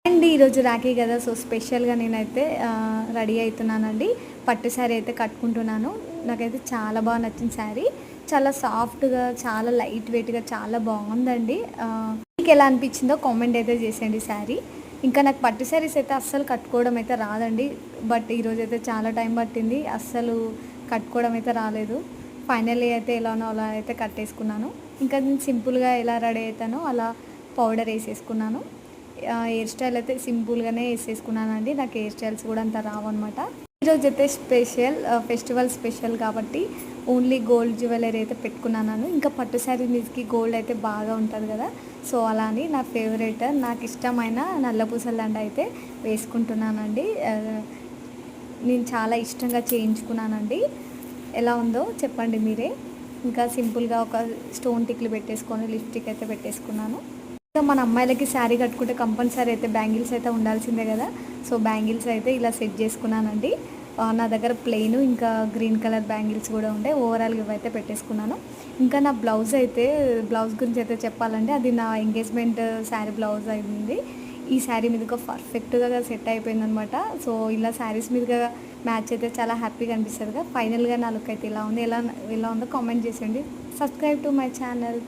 And ఈరోజు రాఖీ కదా, so స్పెషల్గా నేనైతే రెడీ అవుతున్నానండి. పట్టు శారీ అయితే కట్టుకుంటున్నాను. నాకైతే చాలా బాగా నచ్చింది శారీ. చాలా సాఫ్ట్గా, చాలా లైట్ వెయిట్గా, చాలా బాగుందండి. మీకు ఎలా అనిపించిందో కామెంట్ అయితే చేసేయండి శారీ. ఇంకా నాకు పట్టు శారీస్ అయితే అస్సలు కట్టుకోవడం అయితే రాదండి. బట్ ఈరోజు అయితే చాలా టైం పట్టింది, అస్సలు కట్టుకోవడం అయితే రాలేదు. ఫైనల్లీ అయితే ఎలానో అలా అయితే కట్టేసుకున్నాను. ఇంకా నేను సింపుల్గా ఎలా రెడీ అవుతానో అలా పౌడర్ వేసేసుకున్నాను. హెయిర్ స్టైల్ అయితే సింపుల్గానే వేసేసుకున్నానండి. నాకు హెయిర్ స్టైల్స్ కూడా అంత రావన్నమాట. ఈరోజు అయితే స్పెషల్ ఫెస్టివల్ స్పెషల్ కాబట్టి ఓన్లీ గోల్డ్ జ్యువెలరీ అయితే పెట్టుకున్నాను. ఇంకా పట్టు శారీ మీదకి గోల్డ్ అయితే బాగా ఉంటుంది కదా, సో అలా అని నా ఫేవరెట్, నాకు ఇష్టమైన నల్ల పూసల దండ అయితే వేసుకుంటున్నానండి. నేను చాలా ఇష్టంగా చేయించుకున్నానండి. ఎలా ఉందో చెప్పండి మీరే. ఇంకా సింపుల్గా ఒక స్టోన్ టిక్లు పెట్టేసుకొని లిప్స్టిక్ అయితే పెట్టేసుకున్నాను. ఇంకా మన అమ్మాయిలకి శారీ కట్టుకుంటే కంపల్సరీ అయితే బ్యాంగిల్స్ అయితే ఉండాల్సిందే కదా, సో బ్యాంగిల్స్ అయితే ఇలా సెట్ చేసుకున్నానండి. నా దగ్గర ప్లెయిన్ ఇంకా గ్రీన్ కలర్ బ్యాంగిల్స్ కూడా ఉండే, ఓవరాల్గా ఇవైతే పెట్టేసుకున్నాను. ఇంకా నా బ్లౌజ్ గురించి అయితే చెప్పాలంటే అది నా ఎంగేజ్మెంట్ శారీ బ్లౌజ్ అయింది. ఈ శారీ మీదగా పర్ఫెక్ట్గా సెట్ అయిపోయింది అనమాట. సో ఇలా శారీస్ మీదగా మ్యాచ్ అయితే చాలా హ్యాపీగా అనిపిస్తుంది కదా. ఫైనల్గా నా లుక్ అయితే ఇలా ఉంది. ఎలా ఉందో కామెంట్ చేసేయండి. Subscribe to my channel.